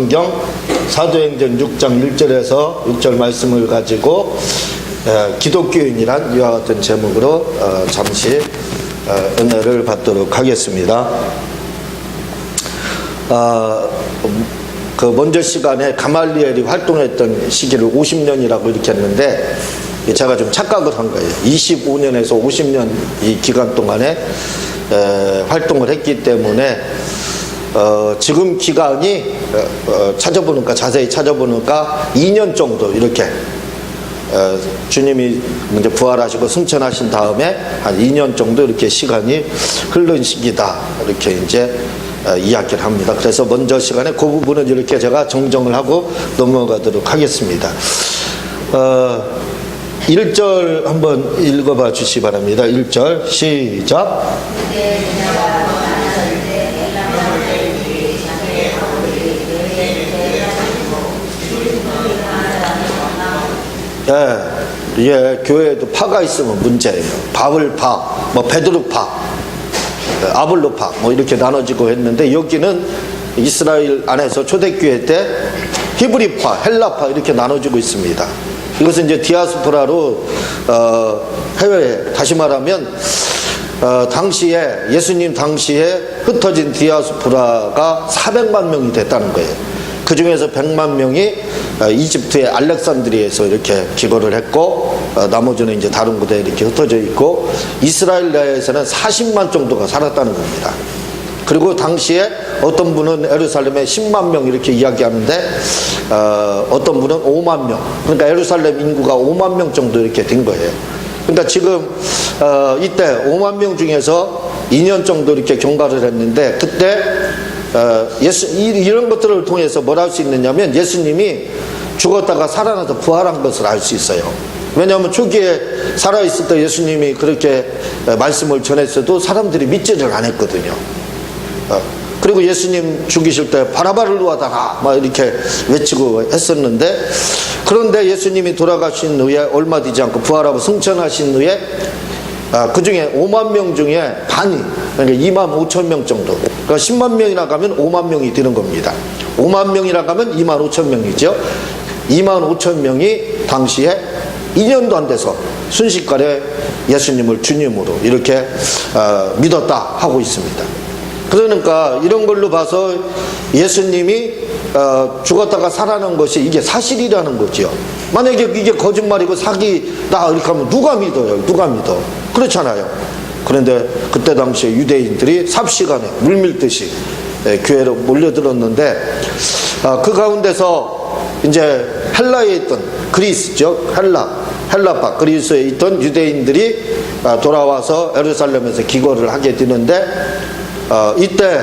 성경 사도행전 6장 1절에서 6절 말씀을 가지고 기독교인이란 이와 같은 제목으로 잠시 은혜를 받도록 하겠습니다. 그 먼저 시간에 가말리엘이 활동했던 시기를 50년이라고 이렇게 했는데 제가 좀 착각을 한 거예요. 25년에서 50년 이 기간 동안에 활동을 했기 때문에 지금 기간이 자세히 찾아보니까 2년 정도 이렇게 주님이 먼저 부활하시고 승천하신 다음에 한 2년 정도 이렇게 시간이 흐른 시기다 이렇게 이제 이야기를 합니다. 그래서 먼저 시간에 그 부분은 이렇게 제가 정정을 하고 넘어가도록 하겠습니다. 1절 한번 읽어봐 주시기 바랍니다. 1절 시작. 예, 교회에도 파가 있으면 문제예요. 바울파, 베드로파, 아볼로파 이렇게 나눠지고 했는데 여기는 이스라엘 안에서 초대교회 때 히브리파, 헬라파 이렇게 나눠지고 있습니다. 이것은 이제 디아스포라로 해외에 다시 말하면 당시에 예수님 당시에 흩어진 디아스포라가 400만 명이 됐다는 거예요. 그 중에서 100만 명이 이집트의 알렉산드리아에서 이렇게 기거를 했고 나머지는 이제 다른 곳에 이렇게 흩어져 있고 이스라엘 내에서는 40만 정도가 살았다는 겁니다. 그리고 당시에 어떤 분은 예루살렘에 10만 명 이렇게 이야기하는데 어떤 분은 5만 명, 그러니까 예루살렘 인구가 5만 명 정도 이렇게 된 거예요. 그러니까 지금 이때 5만 명 중에서 2년 정도 이렇게 경과를 했는데 그때 이런 것들을 통해서 뭘 할 수 있느냐면 예수님이 죽었다가 살아나서 부활한 것을 알 수 있어요. 왜냐하면 초기에 살아있을 때 예수님이 그렇게 말씀을 전했어도 사람들이 믿지를 않았거든요. 그리고 예수님 죽이실 때 바라바를 놓아다가 막 이렇게 외치고 했었는데 그런데 예수님이 돌아가신 후에 얼마 되지 않고 부활하고 승천하신 후에 그 중에 5만 명 중에 반이 그러니까 2만 5천 명 정도, 그러니까 10만 명이나 가면 5만 명이 되는 겁니다. 5만 명이나 가면 2만 5천 명이죠. 2만 5천 명이 당시에 2년도 안 돼서 순식간에 예수님을 주님으로 이렇게 믿었다 하고 있습니다. 그러니까 이런 걸로 봐서 예수님이 죽었다가 살아난 것이 이게 사실이라는 거죠. 만약에 이게 거짓말이고 사기다 이렇게 하면 누가 믿어요? 누가 믿어? 그렇잖아요. 그런데 그때 당시에 유대인들이 삽시간에 물밀듯이 교회로 몰려들었는데 그 가운데서 이제 헬라에 있던 그리스죠. 헬라파 그리스에 있던 유대인들이 돌아와서 예루살렘에서 기거를 하게 되는데 이때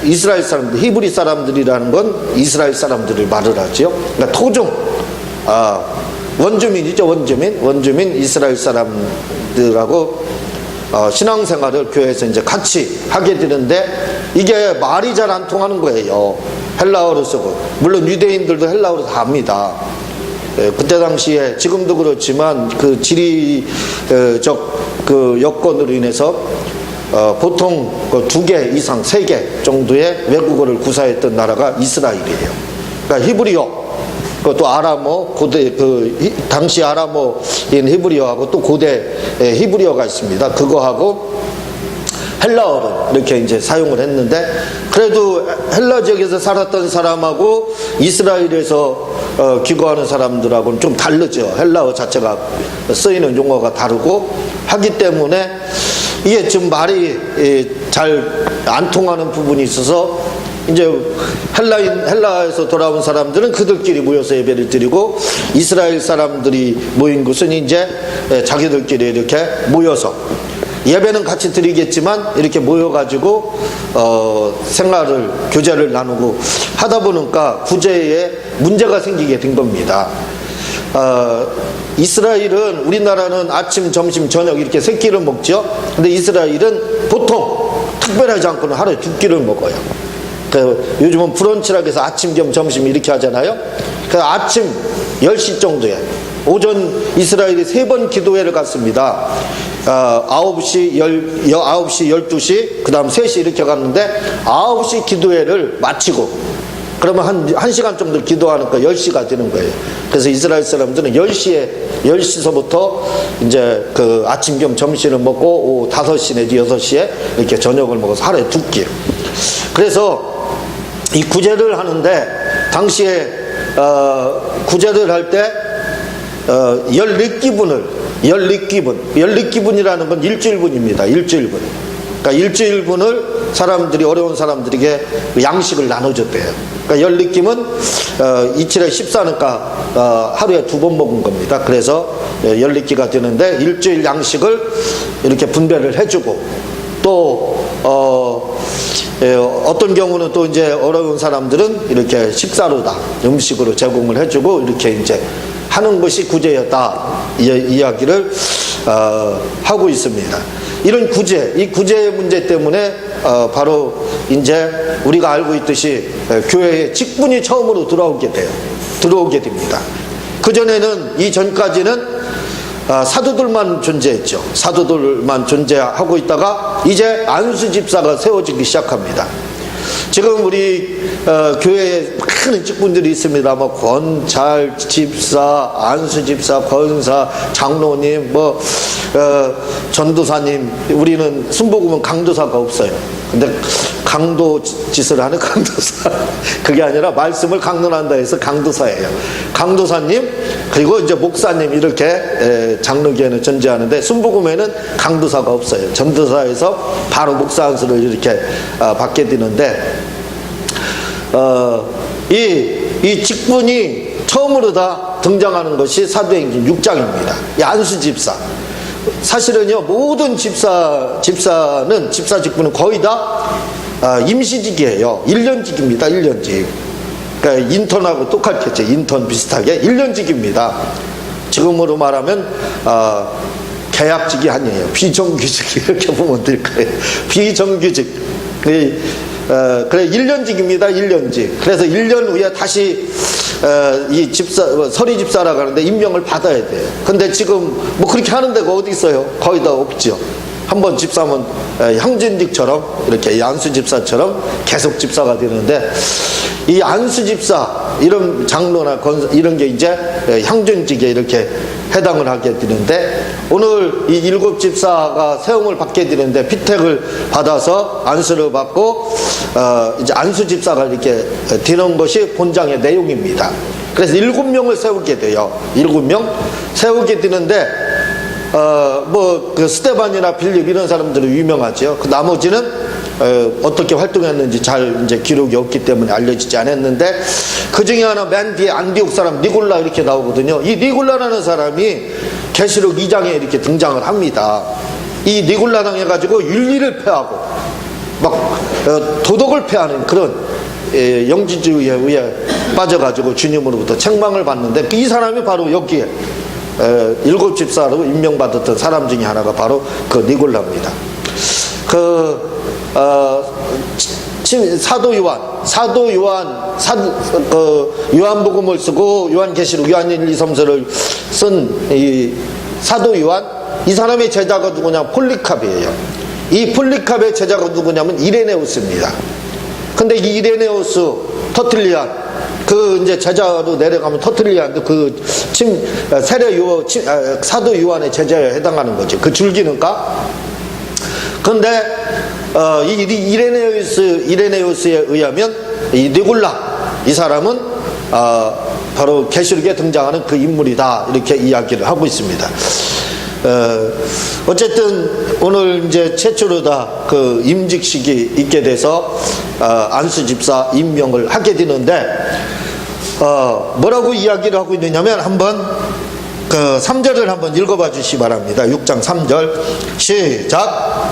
이스라엘 사람들, 히브리 사람들이라는 건 이스라엘 사람들을 말을 하죠. 그러니까 토종, 원주민이죠. 원주민 이스라엘 사람들하고 신앙생활을 교회에서 이제 같이 하게 되는데 이게 말이 잘 안 통하는 거예요. 헬라어로 쓰고, 물론 유대인들도 헬라어로 다 합니다. 그때 당시에 지금도 그렇지만 그 지리적 그 여건으로 인해서 보통 2개 이상 3개 정도의 외국어를 구사했던 나라가 이스라엘이에요. 그러니까 히브리어, 또 아람어, 고대 당시 아람어인 히브리어하고 또 고대 히브리어가 있습니다. 그거하고 헬라어를 이렇게 이제 사용을 했는데 그래도 헬라 지역에서 살았던 사람하고 이스라엘에서 기거하는 사람들하고는 좀 다르죠. 헬라어 자체가 쓰이는 용어가 다르고 하기 때문에 이게 좀 말이 잘 안 통하는 부분이 있어서 이제 헬라에서 돌아온 사람들은 그들끼리 모여서 예배를 드리고 이스라엘 사람들이 모인 곳은 이제 자기들끼리 이렇게 모여서 예배는 같이 드리겠지만 이렇게 모여가지고 생활을 교제를 나누고 하다 보니까 구제에 문제가 생기게 된 겁니다. 이스라엘은 우리나라는 아침, 점심, 저녁 이렇게 3끼를 먹죠. 근데 이스라엘은 보통 특별하지 않고는 하루에 2끼를 먹어요. 요즘은 브런치라고 해서 아침 겸 점심 이렇게 하잖아요. 아침 10시 정도에 오전 이스라엘이 3번 기도회를 갔습니다. 9시, 12시, 그 다음 3시 이렇게 갔는데 9시 기도회를 마치고 그러면 한 시간 정도 기도하니까 10시가 되는 거예요. 그래서 이스라엘 사람들은 10시서부터 이제 그 아침 겸 점심을 먹고 오후 5시 내지 6시에 이렇게 저녁을 먹어서 하루에 2끼. 그래서 이 구제를 하는데, 당시에, 구제를 할 때, 14기분이라는 건 일주일분입니다. 일주일분. 그러니까 일주일분을 사람들이, 어려운 사람들에게 양식을 나눠줬대요. 그러니까 14끼면 이틀에 14니까 하루에 2번 먹은 겁니다. 그래서 14끼가 되는데, 일주일 양식을 이렇게 분배를 해주고, 또 어떤 경우는 또 이제 어려운 사람들은 이렇게 식사로다, 음식으로 제공을 해주고, 이렇게 이제 하는 것이 구제였다, 이야기를 하고 있습니다. 이런 구제, 이 구제의 문제 때문에 바로 이제 우리가 알고 있듯이 교회에 직분이 처음으로 들어오게 됩니다. 그전에는, 이전까지는 사도들만 존재했죠. 사도들만 존재하고 있다가 이제 안수 집사가 세워지기 시작합니다. 지금 우리 교회에 많은 직분들이 있습니다. 뭐 권찰 집사, 안수 집사, 권사, 장로님, 전도사님. 우리는 순복음은 강도사가 없어요. 근데 강도 짓을 하는 강도사. 그게 아니라 말씀을 강론한다 해서 강도사예요. 강도사님, 그리고 이제 목사님, 이렇게 장로교회는 존재하는데, 순복음에는 강도사가 없어요. 전도사에서 바로 목사 안수를 이렇게 받게 되는데, 이 직분이 처음으로 다 등장하는 것이 사도행전 6장입니다. 이 안수 집사. 사실은요, 모든 집사 직분은 거의 다 임시직이에요. 1년직입니다. 1년직. 그러니까 인턴하고 똑같겠죠. 인턴 비슷하게 1년직입니다. 지금으로 말하면 계약직이 아니에요. 비정규직, 이렇게 보면 될 거예요. 비정규직. 그래 1년직입니다. 1년직. 그래서 1년 후에 다시 이 서리 집사라고 하는데 임명을 받아야 돼요. 근데 지금 뭐 그렇게 하는 데가 어디 있어요? 거의 다 없죠. 한번 집사면 형진직처럼, 이렇게 안수 집사처럼 계속 집사가 되는데, 이 안수 집사, 이런 장로나 이런 게 이제 형준직에 이렇게 해당을 하게 되는데, 오늘 이 7 집사가 세움을 받게 되는데, 피택을 받아서 안수를 받고 이제 안수 집사가 이렇게 되는 것이 본장의 내용입니다. 그래서 7명을 세우게 돼요. 7명 세우게 되는데, 그 스테반이나 빌립 이런 사람들은 유명하죠. 그 나머지는 어떻게 활동했는지 잘 이제 기록이 없기 때문에 알려지지 않았는데, 그 중에 하나 맨 뒤에 안디옥 사람 니골라 이렇게 나오거든요. 이 니골라라는 사람이 계시록 2장에 이렇게 등장을 합니다. 이 니골라 당해가지고 윤리를 폐하고 막 도덕을 폐하는 그런 영지주의에 의해 빠져가지고 주님으로부터 책망을 받는데, 이 사람이 바로 여기에 7 집사로 임명받았던 사람 중에 하나가 바로 그 니골라입니다. 사도 요한복음을 쓰고 요한계시록, 요한 1, 2, 3서를 쓴 이 사도 요한, 이 사람의 제자가 누구냐? 폴리캅이에요. 이 폴리캅의 제자가 누구냐면 이레네우스입니다. 근데 이 이레네우스, 터틀리안, 이제 제자로 내려가면 터틀리안도 사도 요한의 제자에 해당하는 거죠. 그 줄기는가? 근데, 이 이레네우스에 의하면, 이 니골라, 이 사람은, 바로 계시록에 등장하는 그 인물이다. 이렇게 이야기를 하고 있습니다. 어쨌든 오늘 이제 최초로 다 그 임직식이 있게 돼서 안수 집사 임명을 하게 되는데, 뭐라고 이야기를 하고 있느냐면, 한번 그 3절을 한번 읽어봐 주시기 바랍니다. 6장 3절 시작.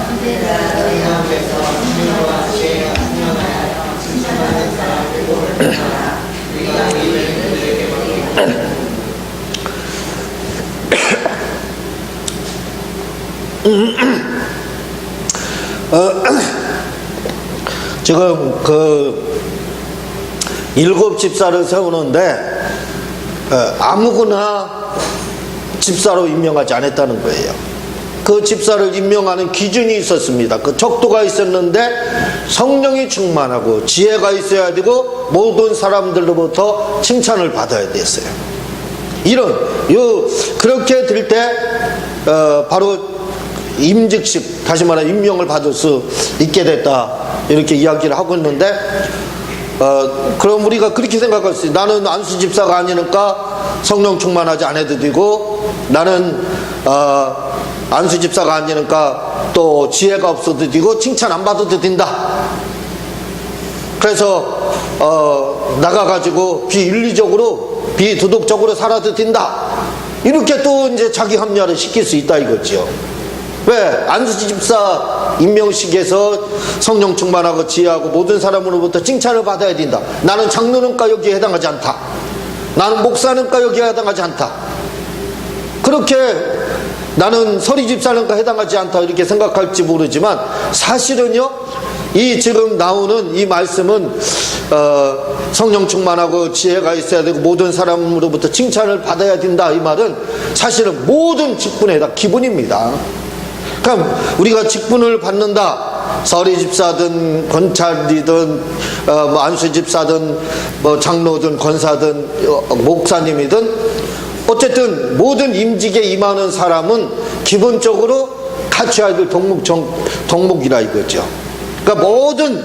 지금 그 7 집사를 세우는데 아무거나 집사로 임명하지 않았다는 거예요. 그 집사를 임명하는 기준이 있었습니다. 그 척도가 있었는데 성령이 충만하고 지혜가 있어야 되고 모든 사람들로부터 칭찬을 받아야 됐어요. 그렇게 될 때 바로 임직식, 다시 말해 임명을 받을 수 있게 됐다, 이렇게 이야기를 하고 있는데, 그럼 우리가 그렇게 생각할 수 있어요. 나는 안수 집사가 아니니까 성령 충만하지 않아도 되고, 나는 안수 집사가 아니니까 또 지혜가 없어도 되고 칭찬 안 받아도 된다. 그래서 나가가지고 비윤리적으로 비도덕적으로 살아도 된다, 이렇게 또 이제 자기 합리화를 시킬 수 있다 이거지요. 왜? 안수 집사 임명식에서 성령 충만하고 지혜하고 모든 사람으로부터 칭찬을 받아야 된다. 나는 장로는과 여기에 해당하지 않다. 나는 목사는과 여기에 해당하지 않다. 그렇게 나는 서리 집사는과 해당하지 않다, 이렇게 생각할지 모르지만 사실은요, 이 지금 나오는 이 말씀은 성령 충만하고 지혜가 있어야 되고 모든 사람으로부터 칭찬을 받아야 된다, 이 말은 사실은 모든 직분에 다 기본입니다. 그러니까 우리가 직분을 받는다, 서리 집사든 권찰이든 안수 집사든 장로든 권사든 목사님이든 어쨌든 모든 임직에 임하는 사람은 기본적으로 갖춰야 될 덕목이라 이거죠. 그러니까 모든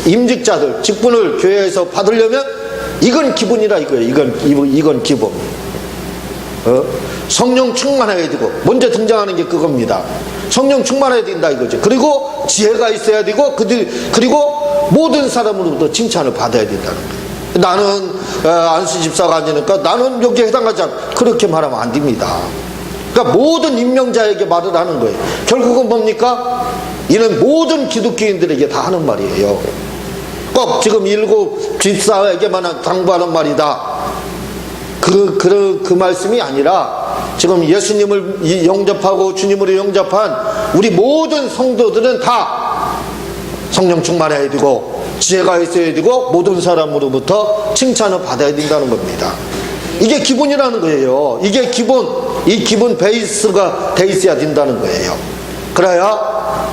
임직자들 직분을 교회에서 받으려면 이건 기본이라 이거예요. 이건 기본. 성령 충만해야 되고, 먼저 등장하는 게 그겁니다. 성령 충만해야 된다 이거죠. 그리고 지혜가 있어야 되고, 그리고 모든 사람으로부터 칭찬을 받아야 된다는 거예요. 나는 안수 집사가 아니니까 나는 여기에 해당하지 않아, 그렇게 말하면 안 됩니다. 그러니까 모든 임명자에게 말을 하는 거예요. 결국은 뭡니까? 이는 모든 기독교인들에게 다 하는 말이에요. 꼭 지금 7 집사에게만 당부하는 말이다, 그 말씀이 아니라 지금 예수님을 영접하고 주님으로 영접한 우리 모든 성도들은 다 성령 충만해야 되고 지혜가 있어야 되고 모든 사람으로부터 칭찬을 받아야 된다는 겁니다. 이게 기본이라는 거예요. 이게 이 기본 베이스가 돼 있어야 된다는 거예요. 그래야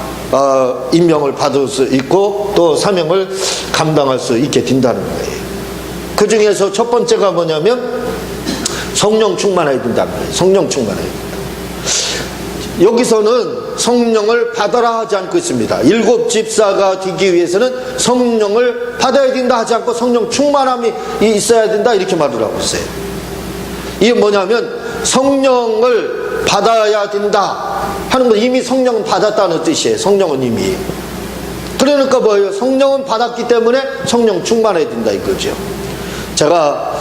임명을 받을 수 있고 또 사명을 감당할 수 있게 된다는 거예요. 그 중에서 첫 번째가 뭐냐면 성령 충만해야 된다는 거예요. 성령 충만해야 된다. 여기서는 성령을 받아라 하지 않고 있습니다. 7 집사가 되기 위해서는 성령을 받아야 된다 하지 않고 성령 충만함이 있어야 된다, 이렇게 말을 하고 있어요. 이게 뭐냐면 성령을 받아야 된다 하는 건 이미 성령은 받았다는 뜻이에요. 성령은 이미. 그러니까 뭐예요? 성령은 받았기 때문에 성령 충만해야 된다 이거죠. 제가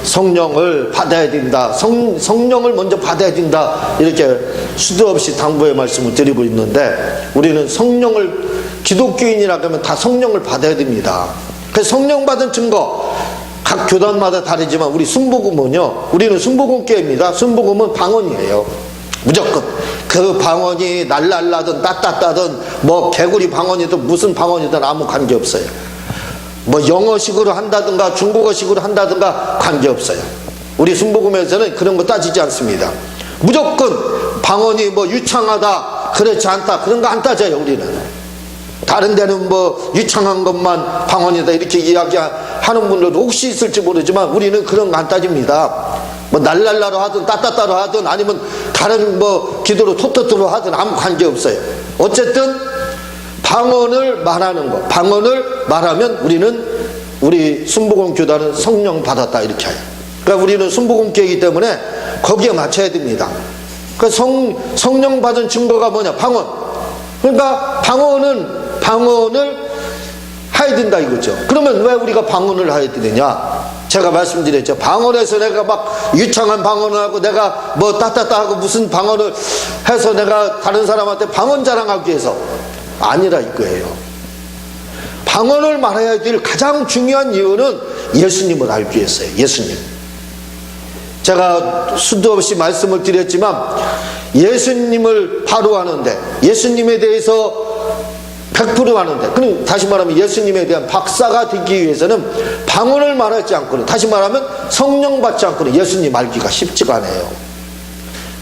성령을 받아야 된다, 성령을 먼저 받아야 된다, 이렇게 수도 없이 당부의 말씀을 드리고 있는데, 우리는 기독교인이라고 하면 다 성령을 받아야 됩니다. 그래서 성령 받은 증거 각 교단마다 다르지만 우리 순복음은요, 우리는 순복음교회입니다. 순복음은 방언이에요. 무조건 그 방언이 날랄라든 따따따든 개구리 방언이든 무슨 방언이든 아무 관계없어요. 영어식으로 한다든가 중국어식으로 한다든가 관계없어요. 우리 순복음에서는 그런 거 따지지 않습니다. 무조건 방언이 유창하다, 그렇지 않다, 그런 거 안 따져요. 우리는 다른 데는 유창한 것만 방언이다 이렇게 이야기하는 분들도 혹시 있을지 모르지만 우리는 그런 거 안 따집니다. 날랄라로 하든 따따따로 하든 아니면 다른 기도로 토토토로 하든 아무 관계없어요. 어쨌든 방언을 말하는 거, 방언을 말하면 우리 순복음 교단은 성령 받았다 이렇게 해요. 그러니까 우리는 순복음 교회이기 때문에 거기에 맞춰야 됩니다. 그러니까 성령 받은 증거가 뭐냐? 방언. 그러니까 방언을 해야 된다 이거죠. 그러면 왜 우리가 방언을 해야 되느냐? 제가 말씀드렸죠. 방언에서 내가 유창한 방언을 하고 내가 따따따하고 무슨 방언을 해서 내가 다른 사람한테 방언 자랑하기 위해서 아니라 이거예요. 방언을 말해야 될 가장 중요한 이유는 예수님을 알기 위해서예요. 예수님. 제가 수도 없이 말씀을 드렸지만 예수님을 바로 아는데, 예수님에 대해서 100% 아는데, 그럼 다시 말하면 예수님에 대한 박사가 되기 위해서는 방언을 말하지 않고는, 다시 말하면 성령 받지 않고는 예수님 알기가 쉽지가 않아요.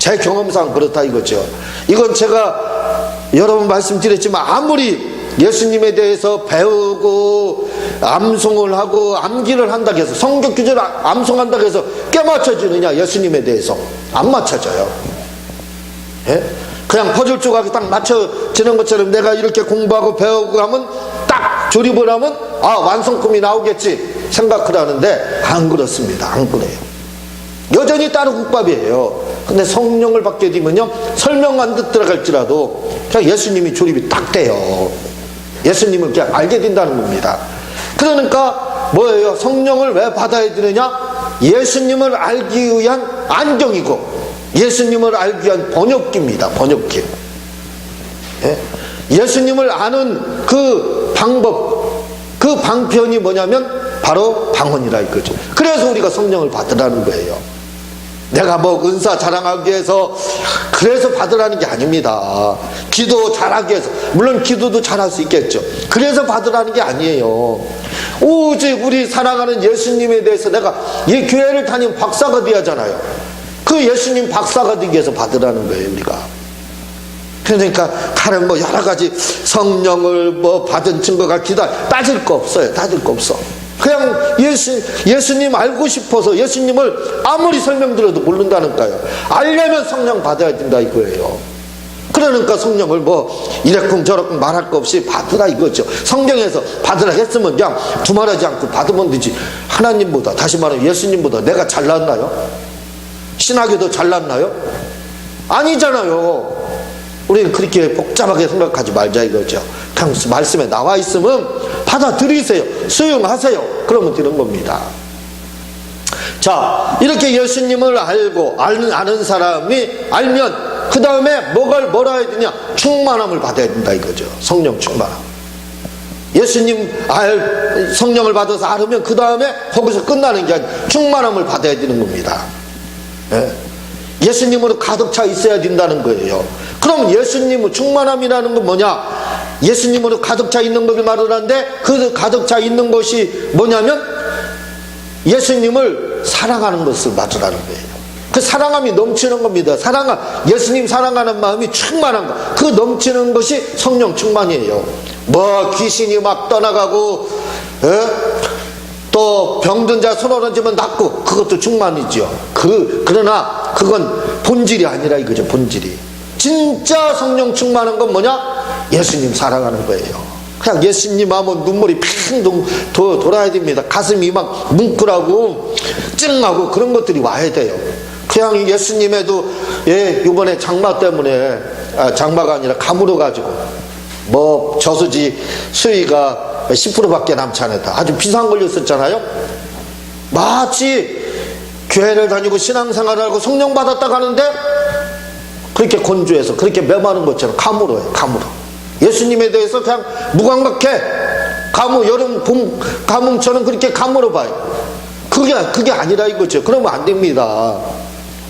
제 경험상 그렇다 이거죠. 이건 제가 여러 번 말씀드렸지만 아무리 예수님에 대해서 배우고 암송을 하고 암기를 한다고 해서 성경 구절을 암송한다고 해서 깨맞춰지느냐? 예수님에 대해서 안 맞춰져요. 예? 그냥 퍼즐 조각이 딱 맞춰지는 것처럼 내가 이렇게 공부하고 배우고 하면 딱 조립을 하면 완성품이 나오겠지 생각을 하는데 안 그렇습니다. 안 그래요. 여전히 다른 국밥이에요. 근데 성령을 받게 되면요, 설명 안 듣더라갈지라도 그냥 예수님이 조립이 딱 돼요. 예수님을 그냥 알게 된다는 겁니다. 그러니까 뭐예요? 성령을 왜 받아야 되느냐? 예수님을 알기 위한 안경이고 예수님을 알기 위한 번역기입니다. 번역기. 예? 예수님을 아는 그 방법, 그 방편이 뭐냐면 바로 방언이라 이거죠. 그래서 우리가 성령을 받으라는 거예요. 내가 뭐 은사 자랑하기 위해서 그래서 받으라는 게 아닙니다. 기도 잘하기 위해서, 물론 기도도 잘할 수 있겠죠. 그래서 받으라는 게 아니에요. 오직 우리 사랑하는 예수님에 대해서 내가 이 교회를 다니면 박사가 돼야 하잖아요. 그 예수님 박사가 되기 위해서 받으라는 거예요, 우리가. 그러니까 다른 뭐 여러 가지 성령을 뭐 받은 증거가 기다 따질 거 없어요. 따질 거 없어. 그냥 예수님 알고 싶어서 예수님을 아무리 설명드려도 모른다니까요. 알려면 성령 받아야 된다 이거예요. 그러니까 성령을 뭐 이래쿵 저래쿵 말할 거 없이 받으라 이거죠. 성경에서 받으라 했으면 그냥 두말하지 않고 받으면 되지. 하나님보다, 다시 말하면 예수님보다 내가 잘났나요? 신학이 더 잘났나요? 아니잖아요. 우리는 그렇게 복잡하게 생각하지 말자 이거죠. 그냥 말씀에 나와 있으면 받아들이세요. 수용하세요. 그러면 되는 겁니다. 자, 이렇게 예수님을 알고 아는 사람이 알면 그 다음에 뭐라 해야 되냐? 충만함을 받아야 된다 이거죠. 성령 충만함. 예수님 성령을 받아서 알으면 그 다음에 거기서 끝나는 게 아니라 충만함을 받아야 되는 겁니다. 예? 예수님으로 가득 차 있어야 된다는 거예요. 그럼 예수님의 충만함이라는 건 뭐냐? 예수님으로 가득 차 있는 것을 말을 하는데 그 가득 차 있는 것이 뭐냐면 예수님을 사랑하는 것을 말을 하는 거예요. 그 사랑함이 넘치는 겁니다. 예수님 사랑하는 마음이 충만한 거. 그 넘치는 것이 성령 충만이에요. 뭐 귀신이 막 떠나가고 또 병든 자 손 얹으면 낫고 그것도 충만이죠. 그러나 그건 본질이 아니라 이거죠. 본질이. 진짜 성령 충만한 건 뭐냐? 예수님 사랑하는 거예요. 그냥 예수님 하면 눈물이 핑 돌아야 됩니다. 가슴이 막 뭉클하고 찡하고 그런 것들이 와야 돼요. 그냥 예수님에도 이번에 장마 때문에 장마가 아니라 가물어 가지고 뭐 저수지 수위가 10%밖에 남지 않았다. 아주 비상 걸렸었잖아요. 마치 교회를 다니고 신앙생활을 하고 성령 받았다 가는데 그렇게 건조해서 그렇게 메마른 것처럼 가물어요. 가물어. 예수님에 대해서 그냥 무감각해. 여름 봄 가뭄처럼 그렇게 가물어 봐요. 그게 아니라 이거죠. 그러면 안 됩니다.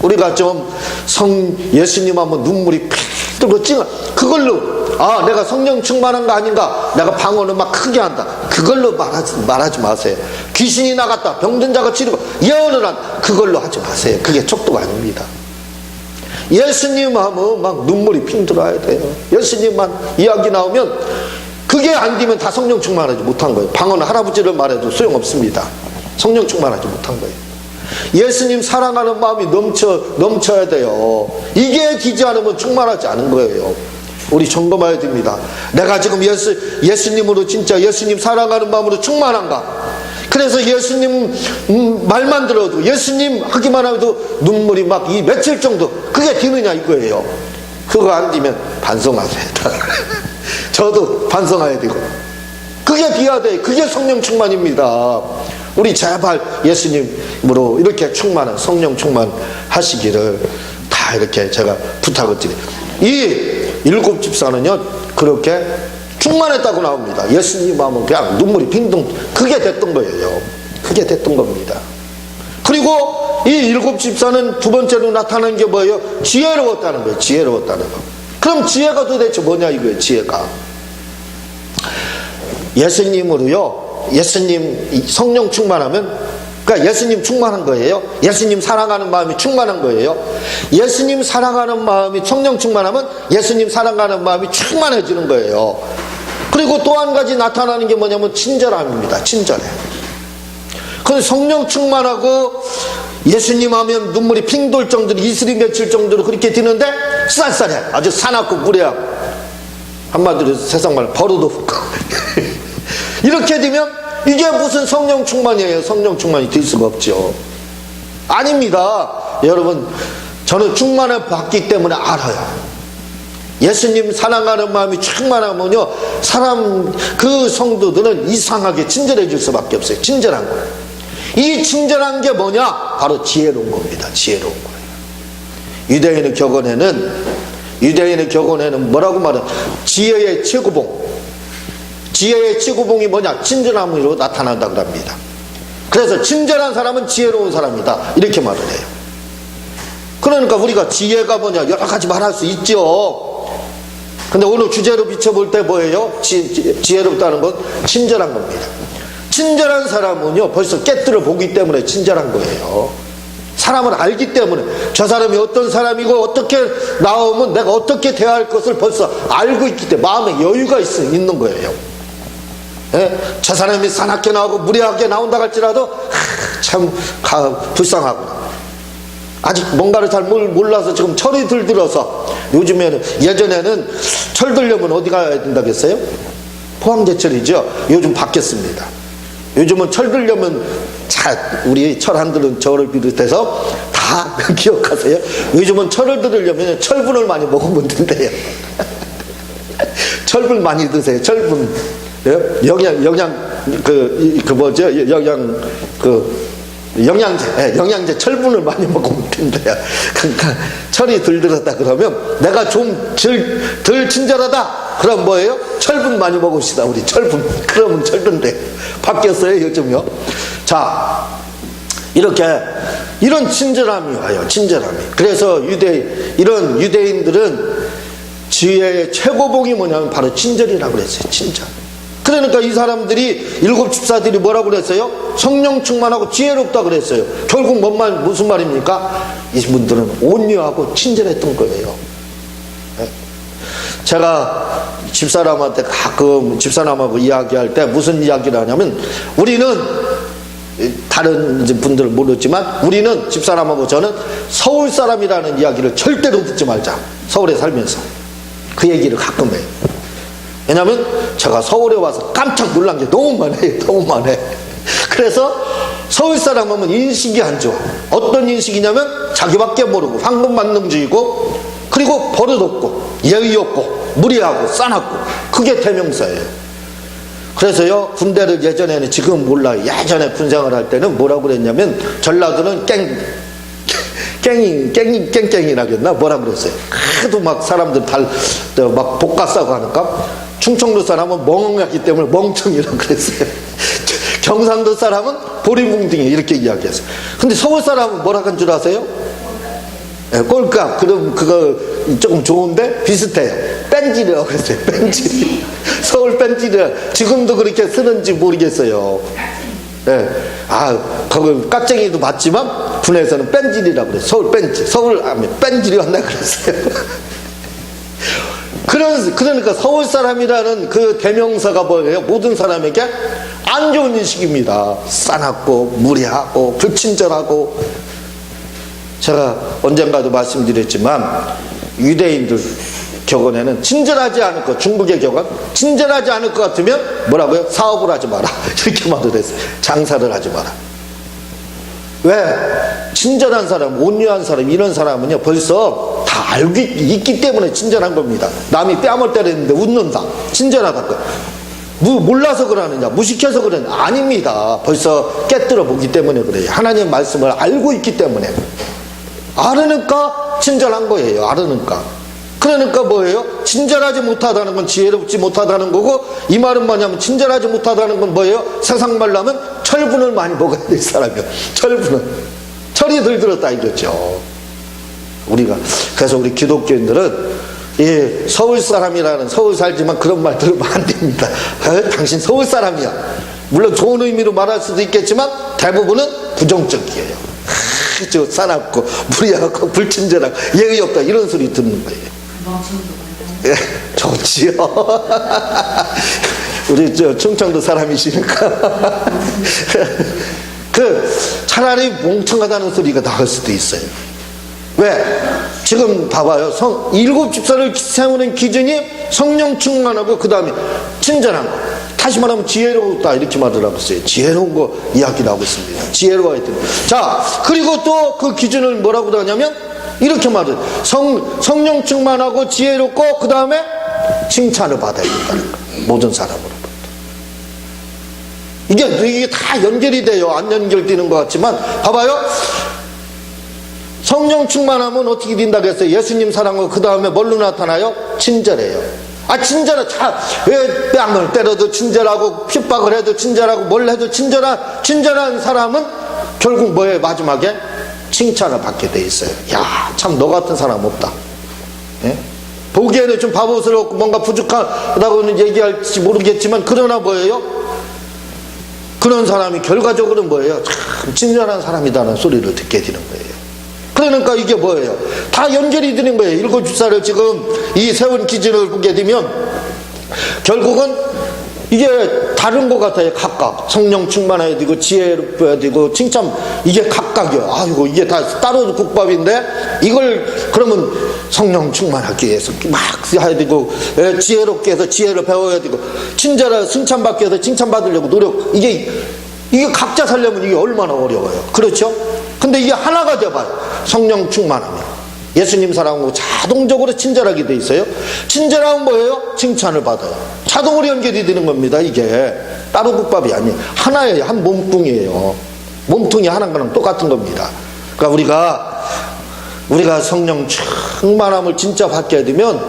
우리가 좀 예수님 하면 눈물이 픽 뜨고 찡어. 그걸로 내가 성령 충만한 거 아닌가? 내가 방언을 막 크게 한다. 그걸로 말하지 마세요. 귀신이 나갔다. 병든 자가 치르고 예언을 한다. 그걸로 하지 마세요. 그게 척도가 아닙니다. 예수님 하면 막 눈물이 핑 들어야 돼요. 예수님만 이야기 나오면 그게 안 되면 다 성령 충만하지 못한 거예요. 방언 할아버지를 말해도 소용없습니다. 성령 충만하지 못한 거예요. 예수님 사랑하는 마음이 넘쳐야 돼요. 이게 되지 않으면 충만하지 않은 거예요. 우리 점검해야 됩니다. 내가 지금 예수님으로 진짜 예수님 사랑하는 마음으로 충만한가? 그래서 예수님 말만 들어도 예수님 하기만 해도 눈물이 막 이 며칠 정도 그게 되느냐 이거예요. 그거 안 되면 반성하세요. 저도 반성해야 되고 그게 돼야 돼. 그게 성령 충만입니다. 우리 제발 예수님으로 이렇게 충만한 성령 충만하시기를 다 이렇게 제가 부탁을 드려요. 이 7 집사는요 그렇게 충만했다고 나옵니다. 예수님 하면 그냥 눈물이 빙둥 그게 됐던 거예요. 그게 됐던 겁니다. 그리고 이 7 집사는 두 번째로 나타나는 게 뭐예요? 지혜로웠다는 거예요. 지혜로웠다는 거. 그럼 지혜가 도대체 뭐냐 이거예요. 지혜가 예수님으로요, 예수님 성령 충만하면 그러니까 예수님 충만한 거예요. 예수님 사랑하는 마음이 충만한 거예요. 예수님 사랑하는 마음이 성령 충만하면 예수님 사랑하는 마음이 충만해지는 거예요. 그리고 또 한 가지 나타나는 게 뭐냐면 친절함입니다. 친절해. 그래서 성령 충만하고 예수님 하면 눈물이 핑 돌 정도로 이슬이 맺힐 정도로 그렇게 뛰는데 쌀쌀해. 아주 사납고 무례하고, 한마디로 세상말 버릇없고 이렇게 되면 이게 무슨 성령 충만이에요. 성령 충만이 될 수가 없죠. 아닙니다. 여러분, 저는 충만을 받기 때문에 알아요. 예수님 사랑하는 마음이 충만하면요, 그 성도들은 이상하게 친절해질 수밖에 없어요. 친절한 거예요. 이 친절한 게 뭐냐? 바로 지혜로운 겁니다. 지혜로운 거예요. 유대인의 격언에는 뭐라고 말해요? 지혜의 최고봉. 지혜의 최고봉이 뭐냐? 친절함으로 나타난다고 합니다. 그래서 친절한 사람은 지혜로운 사람이다, 이렇게 말을 해요. 그러니까 우리가 지혜가 뭐냐? 여러 가지 말할 수 있죠. 근데 오늘 주제로 비춰볼 때 뭐예요? 지혜롭다는 건 친절한 겁니다. 친절한 사람은요, 벌써 깨뜨려 보기 때문에 친절한 거예요. 사람을 알기 때문에, 저 사람이 어떤 사람이고 어떻게 나오면 내가 어떻게 대할 것을 벌써 알고 있기 때문에 마음에 여유가 있는 거예요. 예? 저 사람이 사납게 나오고 무례하게 나온다 할지라도 참 불쌍하구나. 아직 뭔가를 잘 몰라서 지금 철이 들들어서, 예전에는 철 들려면 어디 가야 된다겠어요? 포항제철이죠. 요즘 바뀌었습니다. 요즘은 철 들려면, 우리 철한들은 저를 비롯해서 다 기억하세요? 요즘은 철을 들으려면 철분을 많이 먹으면 된대요. 철분 많이 드세요. 철분. 영양제, 철분을 많이 먹으면 된대요. 그러니까 철이 들들었다 그러면 내가 좀 덜 친절하다, 그럼 뭐예요? 철분 많이 먹읍시다. 우리 철분. 그러면 철든데 바뀌었어요, 요즘요. 자, 이런 친절함이 와요. 친절함이. 그래서 이런 유대인들은 지혜의 최고봉이 뭐냐면 바로 친절이라고 그랬어요. 친절. 그러니까 이 사람들이, 일곱 집사들이 뭐라고 그랬어요? 성령 충만하고 지혜롭다 그랬어요. 결국 무슨 말입니까? 이분들은 온유하고 친절했던 거예요. 제가 집사람한테 가끔 집사람하고 이야기할 때 무슨 이야기를 하냐면, 우리는, 다른 분들은 모르지만 우리는, 집사람하고 저는 서울 사람이라는 이야기를 절대로 듣지 말자. 서울에 살면서 그 얘기를 가끔 해요. 왜냐면 제가 서울에 와서 깜짝 놀란 게 너무 많아요. 너무 많아요. 그래서 서울 사람 하면 인식이 안 좋아. 어떤 인식이냐면 자기밖에 모르고 황금만능주의고, 그리고 버릇없고 예의 없고 무례하고 싸납고, 그게 대명사예요. 그래서요, 군대를 예전에는, 지금은 몰라요, 예전에 군생활 할 때는 뭐라고 그랬냐면, 전라도는 깽깽이라겠나 뭐라 그랬어요. 하도 막 사람들 막 볶아 싸고 하니까, 충청도 사람은 멍하기 때문에 멍청이라고 그랬어요. 경상도 사람은 보리뭉둥이 이렇게 이야기했어요. 근데 서울 사람은 뭐라 한 줄 아세요? 꼴값. 그럼 그거 조금 좋은데 비슷해요. 뺀질이라고 그랬어요. 뺀질. 서울 뺀질이라. 지금도 그렇게 쓰는지 모르겠어요. 거기 깍쟁이도 맞지만 군에서는 뺀질이라고 그래요. 서울 뺀질. 서울 뺀질이었나 그랬어요. 그러니까 서울 사람이라는 그 대명사가 뭐예요? 모든 사람에게 안 좋은 인식입니다. 싸납고 무례하고 불친절하고. 제가 언젠가도 말씀드렸지만, 유대인들 격언에는 친절하지 않을 것, 중국의 격언, 친절하지 않을 것 같으면 뭐라고요? 사업을 하지 마라, 이렇게 말을 했어요. 장사를 하지 마라. 왜? 친절한 사람, 온유한 사람, 이런 사람은요, 벌써 다 알고 있기 때문에 친절한 겁니다. 남이 뺨을 때렸는데 웃는다, 친절하다. 몰라서 그러느냐, 무식해서 그러느냐? 아닙니다. 벌써 깨뜨려 보기 때문에 그래요. 하나님 말씀을 알고 있기 때문에. 알으니까 친절한 거예요. 알으니까. 그러니까 뭐예요? 친절하지 못하다는 건 지혜롭지 못하다는 거고, 이 말은 뭐냐면, 친절하지 못하다는 건 뭐예요? 세상 말로 하면 철분을 많이 먹어야 될 사람이요. 철이 들들었다 이거죠. 그래서 우리 기독교인들은, 서울 사람이라는, 서울 살지만 그런 말 들으면 안 됩니다. 당신 서울 사람이야. 물론 좋은 의미로 말할 수도 있겠지만 대부분은 부정적이에요. 저 사납고 무리하고 불친절하고 예의 없다 이런 소리 듣는 거예요. 예, 좋지요. 우리 저 충청도 사람이시니까 차라리 멍청하다는 소리가 나올 수도 있어요. 왜? 지금 봐봐요. 일곱 집사를 세우는 기준이 성령 충만하고 그 다음에 친절한 거. 다시 말하면 지혜로웠다 이렇게 말을 하고 있어요. 지혜로운 거 이야기를 하고 있습니다. 지혜로워야 돼요. 자, 그리고 또 그 기준을 뭐라고 하냐면 이렇게 말해요. 성령 충만하고 지혜롭고 그 다음에 칭찬을 받아야 된다는 거. 모든 사람으로부터. 이게 다 연결이 돼요. 안 연결되는 것 같지만 봐봐요. 성령 충만하면 어떻게 된다고 했어요? 예수님 사랑하고 그 다음에 뭘로 나타나요? 친절해요. 친절해. 왜 뺨을 때려도 친절하고 핍박을 해도 친절하고 뭘 해도 친절한 사람은 결국 뭐예요? 마지막에 칭찬을 받게 돼 있어요. 야, 참 너 같은 사람 없다. 예? 보기에는 좀 바보스럽고 뭔가 부족하다고는 얘기할지 모르겠지만 그러나 뭐예요? 그런 사람이 결과적으로는 뭐예요? 참 친절한 사람이다라는 소리를 듣게 되는 거예요. 그러니까 이게 뭐예요? 다 연결이 되는 거예요. 일곱 집사를 지금 이 세운 기준을 보게 되면 결국은 이게 다른 것 같아요. 각각 성령 충만해야 되고 지혜로워야 되고 칭찬 이게 각각이요. 아이고 이게 다 따로 국밥인데 이걸 그러면 성령 충만하기 위해서 막 해야 되고 지혜롭게 해서 지혜를 배워야 되고 친절한 칭찬받기 위해서 칭찬받으려고 노력 이게 각자 살려면 이게 얼마나 어려워요. 그렇죠? 근데 이게 하나가 돼봐요. 성령 충만하면 예수님 사랑하고 자동적으로 친절하게 돼 있어요. 친절하면 뭐예요? 칭찬을 받아요. 자동으로 연결이 되는 겁니다. 이게 따로 국밥이 아니에요. 하나예요. 한 몸뚱이에요. 몸뚱이 하나랑 똑같은 겁니다. 그러니까 우리가 성령 충만함을 진짜 받게 되면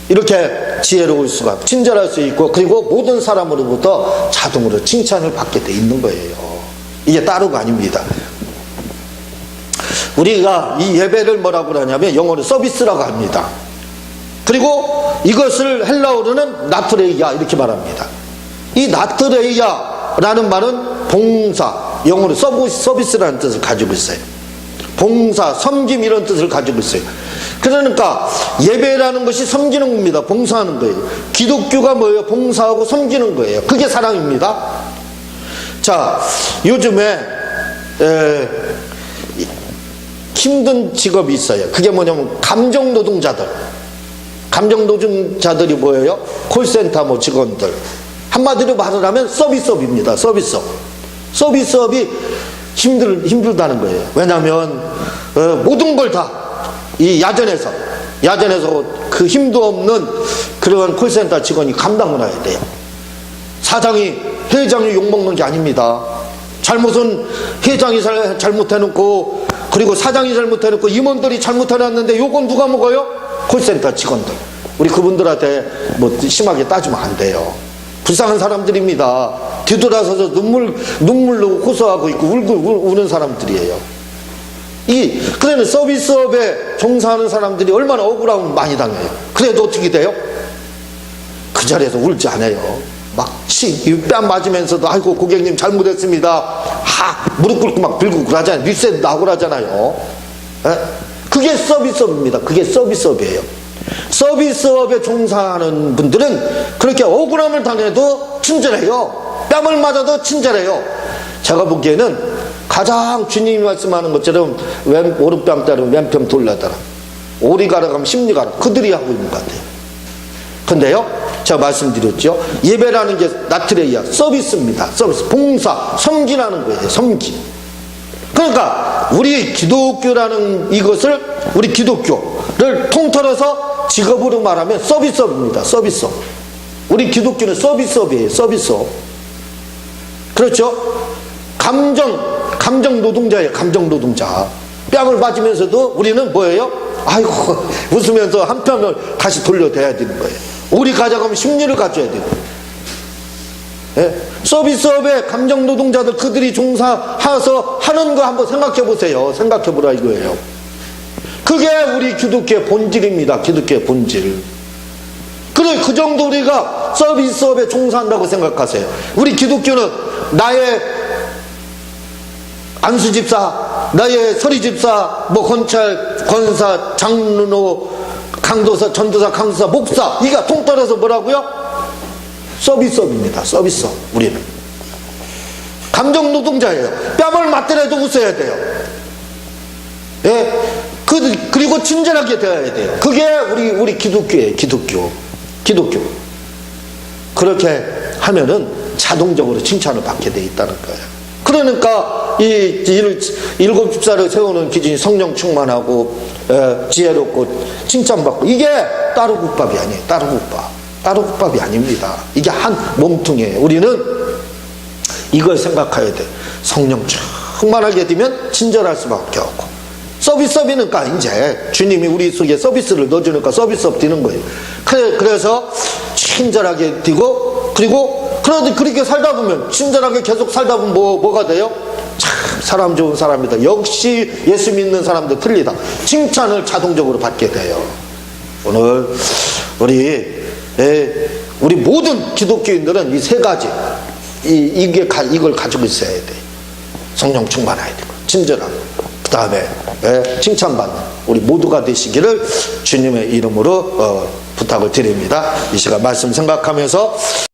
이렇게 지혜로울 수가 친절할 수 있고 그리고 모든 사람으로부터 자동으로 칭찬을 받게 돼 있는 거예요. 이게 따로가 아닙니다. 우리가 이 예배를 뭐라고 하냐면 영어로 서비스라고 합니다. 그리고 이것을 헬라어로는 나트레이아 이렇게 말합니다. 이 나트레이아라는 말은 봉사, 영어로 서비스라는 뜻을 가지고 있어요. 봉사, 섬김 이런 뜻을 가지고 있어요. 그러니까 예배라는 것이 섬기는 겁니다. 봉사하는 거예요. 기독교가 뭐예요? 봉사하고 섬기는 거예요. 그게 사랑입니다. 자, 요즘에 힘든 직업이 있어요. 그게 뭐냐면 감정노동자들이 뭐예요? 콜센터 직원들. 한마디로 말을 하면 서비스업입니다. 서비스업이 힘들다는 거예요. 왜냐하면 모든 걸 다 이 야전에서 그 힘도 없는 그런 콜센터 직원이 감당을 해야 돼요. 회장이 욕먹는 게 아닙니다. 잘못은 회장이 잘못해놓고 그리고 사장이 잘못해놓고 임원들이 잘못해놨는데 요건 누가 먹어요? 콜센터 직원들. 우리 그분들한테 뭐 심하게 따지면 안 돼요. 불쌍한 사람들입니다. 뒤돌아서서 눈물로 호소하고 있고 우는 사람들이에요. 그래는 서비스업에 종사하는 사람들이 얼마나 억울하면 많이 당해요. 그래도 어떻게 돼요? 그 자리에서 울지 않아요. 뺨 맞으면서도 아이고 고객님 잘못했습니다. 무릎 꿇고 막 빌고 그러잖아요. 윗세도 나고 그러잖아요. 그게 서비스업입니다. 그게 서비스업이에요. 서비스업에 종사하는 분들은 그렇게 억울함을 당해도 친절해요. 뺨을 맞아도 친절해요. 제가 보기에는 가장 주님이 말씀하는 것처럼 오른뺨 따르면 왼편 돌려다라 오리가라 가면 심리가라 그들이 하고 있는 것 같아요. 근데요 제가 말씀드렸죠. 예배라는 게 나트레이아 서비스입니다. 서비스 봉사 섬기라는 거예요. 섬기. 그러니까 우리 기독교라는 이것을 우리 기독교를 통틀어서 직업으로 말하면 서비스업입니다. 서비스업. 우리 기독교는 서비스업이에요. 서비스업. 그렇죠? 감정 노동자예요. 감정 노동자. 뺨을 맞으면서도 우리는 뭐예요? 아이고 웃으면서 한 뺨을 다시 돌려대야 되는 거예요. 우리 가져가면 심리를 갖춰야 되고. 예? 서비스업에 감정 노동자들 그들이 종사해서 하는 거 한번 생각해 보세요. 생각해 보라 이거예요. 그게 우리 기독교의 본질입니다. 기독교의 본질. 그래 그 정도 우리가 서비스업에 종사한다고 생각하세요. 우리 기독교는 나의 안수 집사, 나의 서리 집사, 뭐 권찰, 권사, 장로, 강도사, 전도사, 강도사, 목사, 이가 통따라서 뭐라고요? 서비스업입니다. 서비스업. 우리는 감정 노동자예요. 뺨을 맞더라도 웃어야 돼요. 예? 그리고 친절하게 대해야 돼요. 그게 우리 기독교예요. 기독교. 그렇게 하면은 자동적으로 칭찬을 받게 돼 있다는 거예요. 그러니까 이 일곱 집사를 세우는 기준이 성령 충만하고 지혜롭고 칭찬받고, 이게 따로국밥이 아니에요. 따로국밥이 아닙니다. 이게 한 몸뚱이에요. 우리는 이걸 생각해야 돼. 성령 충만하게 되면 친절할 수밖에 없고, 서비스업이니까 이제 주님이 우리 속에 서비스를 넣어주니까 서비스업 되는 거예요. 그래서 친절하게 되고, 그리고 그렇게 살다 보면, 친절하게 계속 살다 보면 뭐가 돼요? 참 사람 좋은 사람이다. 역시 예수 믿는 사람들 틀리다. 칭찬을 자동적으로 받게 돼요. 오늘 우리 모든 기독교인들은 이 세 가지, 이걸 가지고 있어야 돼. 성령 충만해야 되고, 친절하고, 그 다음에 칭찬받는 우리 모두가 되시기를 주님의 이름으로 부탁을 드립니다. 이 시간 말씀 생각하면서